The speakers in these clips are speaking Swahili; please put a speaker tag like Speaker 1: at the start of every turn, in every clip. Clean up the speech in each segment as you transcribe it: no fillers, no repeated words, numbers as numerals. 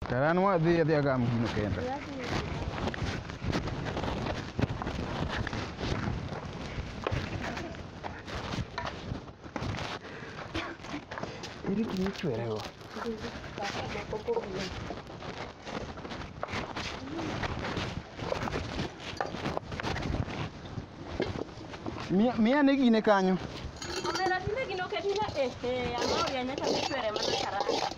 Speaker 1: Taran wa dhi agam gino kenda. Iri kini chwere go. Mia ne gine kanyo.
Speaker 2: Omera tine gino ketina amo ya nyaka chwere mana karaka.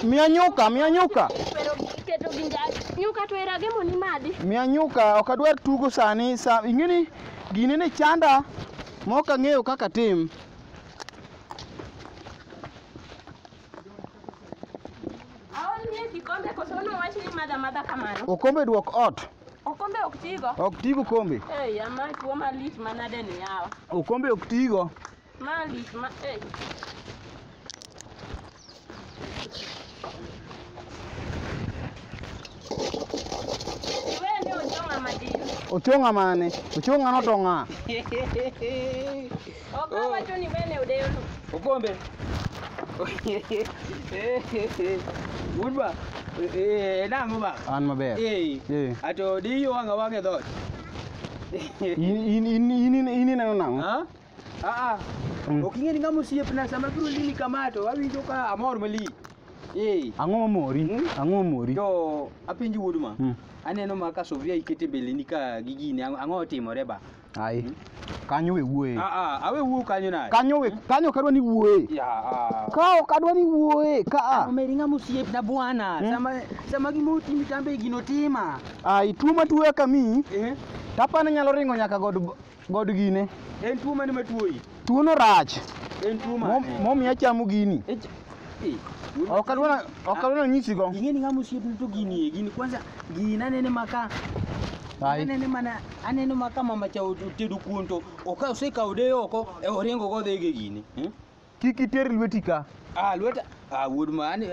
Speaker 1: Mia nyuka.
Speaker 2: Pero keto ginja nyuka to era gemo ni madi.
Speaker 1: Mia nyuka okadwar tugo sani ingini gine ne chanda moka ng'eyo kaka tim.
Speaker 2: Awon nie kikombe koso no wachi ni madha kamano.
Speaker 1: Okombe duok ot.
Speaker 2: Okombe ok tigo.
Speaker 1: Ok tigo kombe.
Speaker 2: Ama tuo malich manade ni yawa.
Speaker 1: Okombe ok tigo.
Speaker 2: Malich ma Wene ochonga madino.
Speaker 1: Ochonga mane? Ochonga no tonga.
Speaker 2: Wacho ni wene udeyo.
Speaker 3: Okombe. Woodba. Nango ba.
Speaker 1: An maber.
Speaker 3: Ato diyo wanga wage dhot.
Speaker 1: Ini neno nango?
Speaker 3: Oking'e ni ng'ama osiepna sama biro limi kamato awinjo ka amor mali.
Speaker 1: Ang'o mori?
Speaker 3: To apenji wuoduma. Aneno ma ka Sofia ikete beleni ka gigine ang'o timore ba?
Speaker 1: Ai. Kanyo we wuoye.
Speaker 3: Awe wuo kanyo nade?
Speaker 1: Kanyo kadwa ni wuoye. Ka kadwa ni wuoye ka.
Speaker 3: Omeri ng'ama osiepna bwana. Sama gimo timi tambe gino tima.
Speaker 1: Ai tuo matuwe kami. Tapane nyalo ringo nyaka god gine.
Speaker 3: En tuo mane matuoyi?
Speaker 1: Tuo no rach.
Speaker 3: En tuo mane?
Speaker 1: Momiya chamo gini. Okadwa nyisi go.
Speaker 3: Ing'e ni ng'ama osiepna to gini kwanza gina nene maka. Aneno maka mama cha tedo kuon to oka osekawo de oko oringo go dhege gini.
Speaker 1: Kiki ter lweti ka.
Speaker 3: Lweta. Wuod ma ani.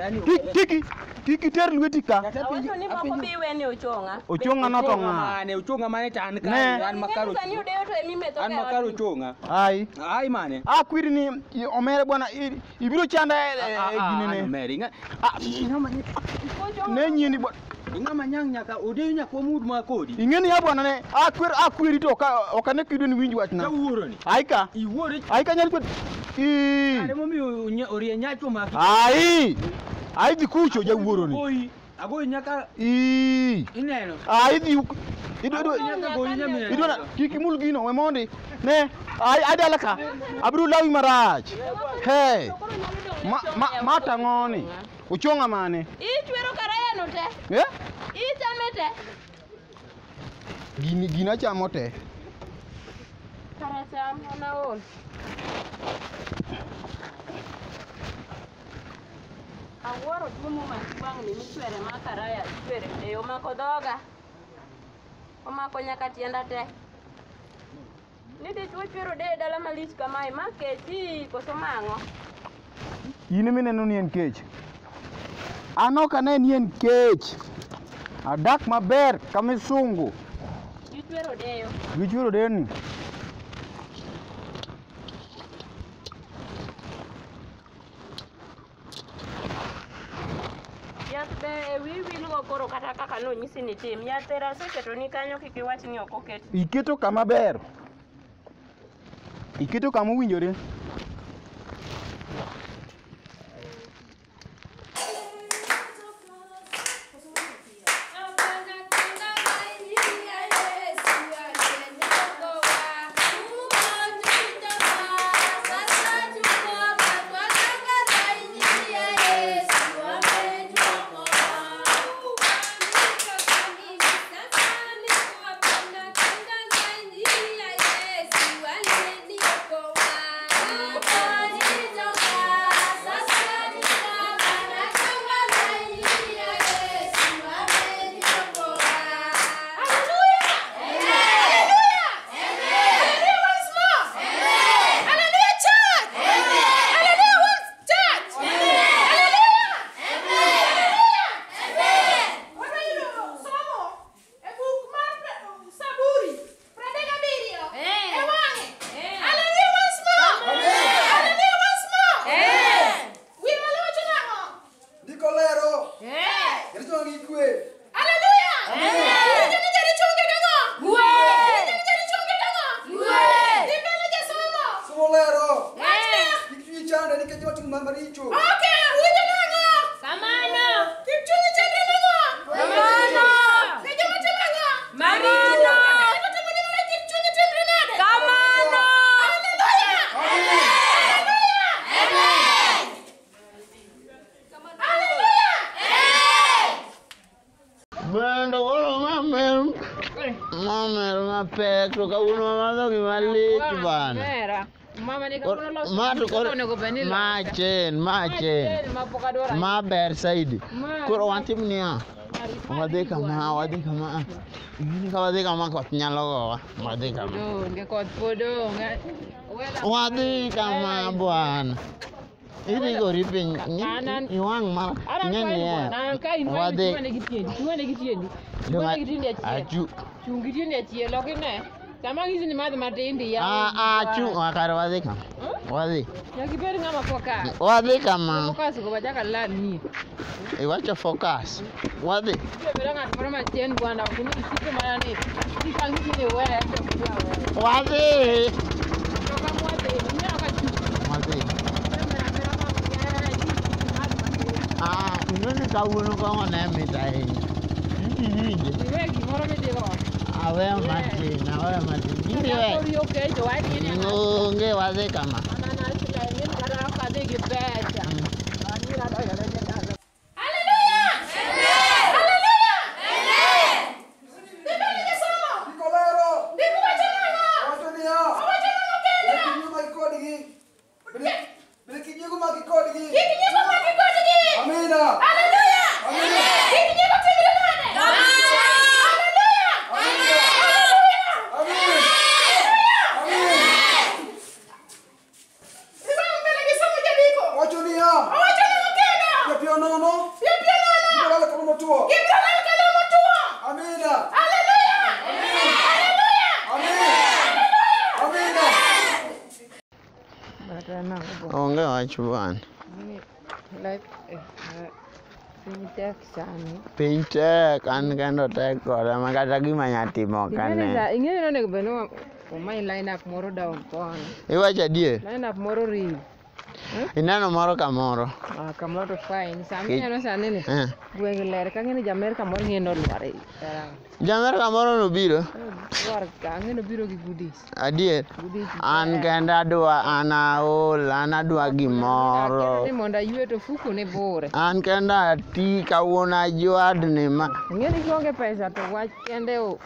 Speaker 1: Kiki ter lweti ka.
Speaker 2: Awacho ni moko bi wene ochonga.
Speaker 1: Ochonga no tonga.
Speaker 3: Mane ochonga mane tan ka an makaro.
Speaker 2: Sani udeyo to emime to.
Speaker 3: An makaro ochonga.
Speaker 1: Ai
Speaker 3: mane.
Speaker 1: Kwiri ni omere bwana ibiro chanda gini ne.
Speaker 3: Omere
Speaker 1: Ne nyini bwana.
Speaker 3: Ing'ama nyang nyaka odeyo nyaka mud ma kodi.
Speaker 1: Ing'eni ya bwana ne akwiri to okane kido ni winj wachna.
Speaker 3: Ka wuoro ni.
Speaker 1: Aika.
Speaker 3: Iwuoro.
Speaker 1: Aika nyali kwet.
Speaker 3: Ane momi orie nyacho ma.
Speaker 1: Ai dhi kucho jawuoro ni.
Speaker 3: Agoyi nyaka ineno.
Speaker 1: Ai dhi
Speaker 3: idwa nyaka goyi nyamina.
Speaker 1: Idwa kiki mul gino we mondi. Ne ai dala ka. Abru lawi marach. Hey. Ma tang'oni. Ochonga mane?
Speaker 2: Ichwero karaya no te. Ichamete.
Speaker 1: Gina chamo te.
Speaker 2: Karacham anaon. Aworo tumo machibang ni michwere makaraya chwere e omako dhoga. Omako nyaka tienda te. Nide chwero de dala malich kamae maketi koso mang'o.
Speaker 1: In mineno ni en kech. Ano kane ni en kech. Adak maber kamisungu.
Speaker 2: Gichwero deyo.
Speaker 1: Gichwero deyo ni.
Speaker 2: Yath be wiwil go koro kata kaka no nyisi ni tim. Yath era seketo ni kanyo kiki wach ni ok oket.
Speaker 1: Iketo kama ber. Iketo kama owinjore.
Speaker 4: gikwe.
Speaker 5: Haleluya. Amen. Jadi chunge dango. Gue. Jadi chunge dango. Gue. Dibele je somo.
Speaker 4: Somolero. Gikwi chande ni kejo ting mamaricho.
Speaker 5: Okay, uje dango. Samana. Kichunge chande dango. Samana. Kejo mate dango. Marina. Kejo mate dango kichunge chande nade. Samana. Haleluya. Amen. Haleluya. Amen. Haleluya.
Speaker 1: Bendo olo mamem. Mamem mapek to ka uno mado ki malit ban.
Speaker 2: Mama ni kapulo lo.
Speaker 1: Matu ko machen. Ma ber saidi. Ko wantim niya. Wade kama. Ini ka wade kama ko nyalo ko. Wade kama.
Speaker 2: Nge kot podo.
Speaker 1: Wade kama buan. Ini ko ripin. Iwang ma. Nyani ya. Wade.
Speaker 2: Tuane gitiendi.
Speaker 1: Aju.
Speaker 2: Chungitiendi achie lokine. Sama hizi ni madhi matindi ya.
Speaker 1: Aju wakara wade kama. Wade.
Speaker 2: Yakiperi ngama foka.
Speaker 1: Wade kama.
Speaker 2: Focus ko bajaka lani.
Speaker 1: Iwacha focus. Wade.
Speaker 2: Beranga forma tien bwana kuni siku manani. Sikangi ni wewe.
Speaker 1: Wade.
Speaker 2: Toka mwate. Nyaka chu.
Speaker 1: Wade. Ini kawuno ko ngone mitai. Ini.
Speaker 2: Iwe gimoro medego.
Speaker 1: Awe mati. Ini we.
Speaker 2: Yo ke jo ai ni.
Speaker 1: Nge wade kama.
Speaker 2: Ana sila ni kada ka de gipecha. Ani ra do ya de.
Speaker 5: Haleluya. Amen. Haleluya. Amen. Dibele je somo.
Speaker 4: Nicolero.
Speaker 5: Dikuwa chananga.
Speaker 4: Wachonia.
Speaker 5: Wachananga kenda.
Speaker 4: Kinyo makikodigi. Kinyo makikodigi.
Speaker 5: Kikinyeko makikotigi.
Speaker 4: Amina.
Speaker 5: Haleluya.
Speaker 4: Amina.
Speaker 5: Kikinyeko tigre nane. Haleluya.
Speaker 4: Amina. Amen. Amen.
Speaker 5: Ibang mbele je somo jadiko.
Speaker 4: Wachonia.
Speaker 5: Wachananga kenda.
Speaker 4: Pio nono.
Speaker 5: Pia nana.
Speaker 4: Nicolero kama motuo.
Speaker 5: Kibrala kala motuwa.
Speaker 4: Amina.
Speaker 5: Haleluya. Haleluya.
Speaker 4: Amina.
Speaker 2: Barana go.
Speaker 1: Onge wachuan.
Speaker 2: Like Pintek sana.
Speaker 1: Pintek kan kendo tek kore makata gimanya timo kane.
Speaker 2: Ingene no beno o mai line up moro down pon.
Speaker 1: Iwacha die.
Speaker 2: Line up moro ri.
Speaker 1: Inano moro kamoro.
Speaker 2: Kamoro fine. Sami no sanene. Gweng ler kangene jamer kamoro ngeno lware.
Speaker 1: Jamer kamoro no biro.
Speaker 2: Lwar kangene biro gi goodies.
Speaker 1: Adier. An kenda adwa gimoro.
Speaker 2: Ni monda yue to fuko ne bore.
Speaker 1: An kenda ti kawuona jwadni ma.
Speaker 2: Ngene kionge pesa to wach kende o.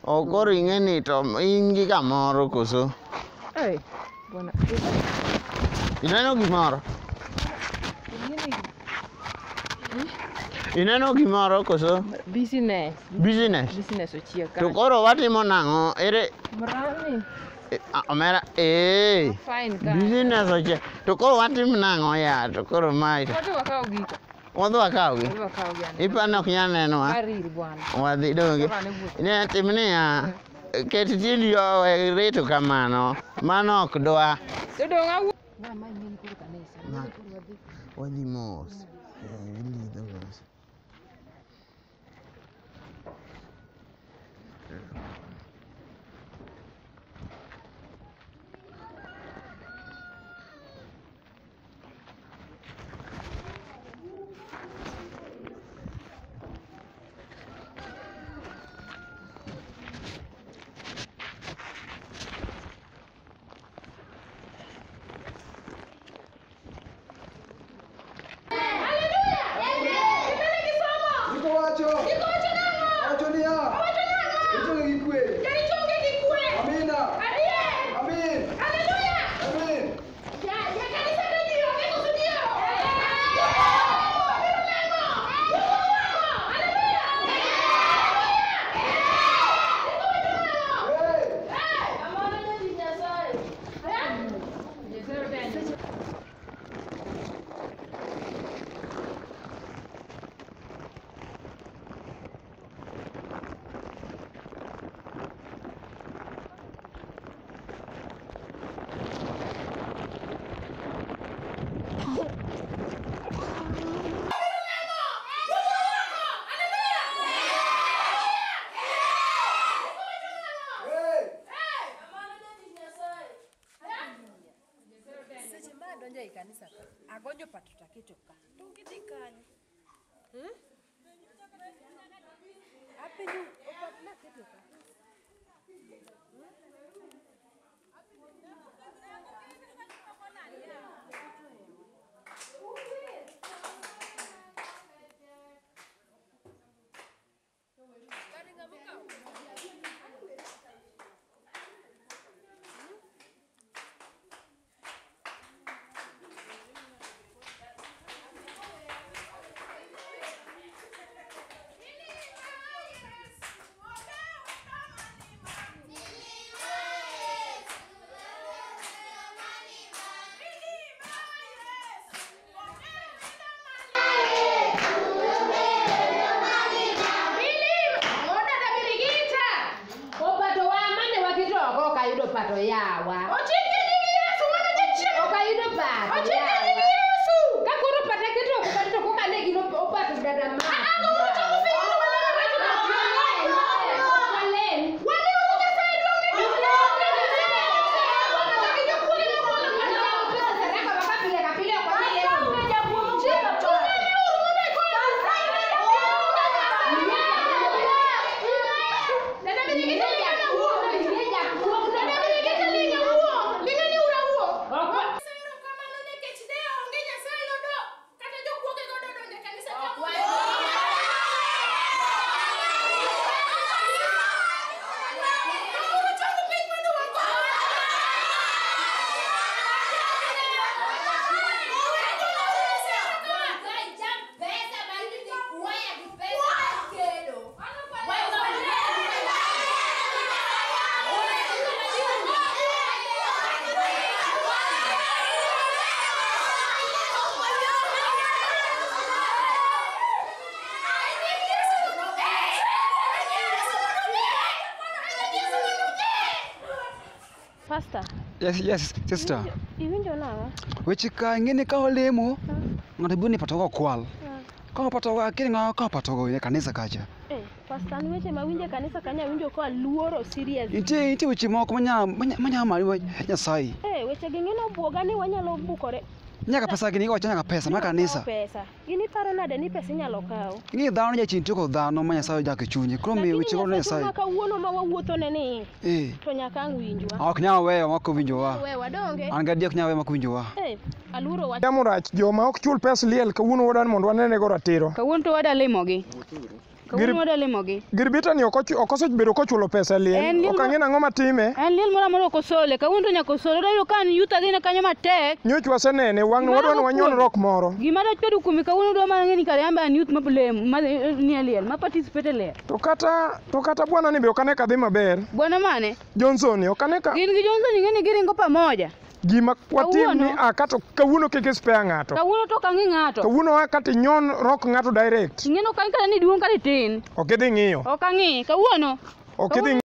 Speaker 1: Okoro ing'eni to in gi kamoro koso.
Speaker 2: Eh. Bona.
Speaker 1: Ineno gimoro? Ineno gimoro koso?
Speaker 2: Business. Business ochiek.
Speaker 1: To koro watimo nang'o? Ere
Speaker 2: Mrani.
Speaker 1: Omera
Speaker 2: Fine ka.
Speaker 1: business ochiek. To koro watimo nang'o ya? To koro mai.
Speaker 2: Watu wakao gika.
Speaker 1: Wadhi wakawgi?
Speaker 2: Wakao gani.
Speaker 1: Ipano ok nyal nenowa?
Speaker 2: Ariri bwana.
Speaker 1: Wadhi donge? Ne tim niya. Ket tindi reto kamano. Mano ok dwa.
Speaker 2: Dodonga wu. Na mai nini kuru kanisa.
Speaker 1: Wadhi mos. Ilidho mos.
Speaker 4: Wacho. Wacho niya. Wacho gikwe.
Speaker 5: hapa tutaketo ka. Tungiti kanya. Apa ni opat na keto ka. Pato yawa. Otete ni Yesu mwana jachiro. Okayudo pato. Otete ni Yesu. Kakoro pata keto pato ko kane gino opato dada ma. Ano uto kufiru wala watu. Wale. Wale uja saido ni.
Speaker 6: Pastor.
Speaker 7: Yes, sister.
Speaker 6: Iwinjo nawa?
Speaker 7: Weche ka ngene ka olemo. Ng'ato buni patogo kwal. Ka patogo akiri ng'a ka patogo e kanisa kacha.
Speaker 6: Pastor, weche mawinje kanisa kanya winjo ko luoro serious.
Speaker 7: Inti weche moko manya mari Nyasaye.
Speaker 6: Weche gi ng'eno buoga ni wanyalo bukore.
Speaker 7: Nyaka pesa gini wacha nyaka pesa ma kanisa.
Speaker 6: Pesa. Gini paro nade ni pesa inyalo kawo.
Speaker 7: Ng'i dhano jachin toko dhano ma Nyasaye jak chunye. Koro mi weche ko Nyasaye.
Speaker 6: Maka wuono ma wawuotho ne ni. To nyaka ang winjwa.
Speaker 7: Ok nyalo weyo mako winjowa.
Speaker 6: Wewa donge.
Speaker 7: An gadiek nyalo weyo mako winjowa.
Speaker 6: Aluoro wach.
Speaker 8: Jamurach joma ok chul pes liel kawuono wadan mondo wanene go ratiro.
Speaker 6: Kawuono to wada limogi. Kawuono wada limogi.
Speaker 8: Girbita ni okosebedo kochulo pesa liel. Ok ang'e ang'o matime.
Speaker 6: En liel moro amora okosole. Kawuono to nyaka osole. Dayudo kan yuta dhine kanyo matek.
Speaker 8: Nyoch wasenene wang' wadwani wanyon rock moro.
Speaker 6: Gima dachedo kuomi kawuono dwa mana ng'eni kare amba an youth mapulem ma nie liel ma participate liel.
Speaker 8: To kata bwana ni be ok ane ka dhi maber.
Speaker 6: Bwana mane?
Speaker 8: Johnson ok ane ka.
Speaker 6: Gin gi Johnson ng'eni giringo pamoja.
Speaker 8: Gima watim ni kato kawuono kik spare ng'ato.
Speaker 6: Kawuono to kang'i ng'ato.
Speaker 8: Kawuono kata nyon rock ng'ato direct.
Speaker 6: Ing'eno kan kata ni duong' kata tin.
Speaker 8: Ok idhi ng'iyo.
Speaker 6: Ok ang'i kawuono.
Speaker 8: Ok idhi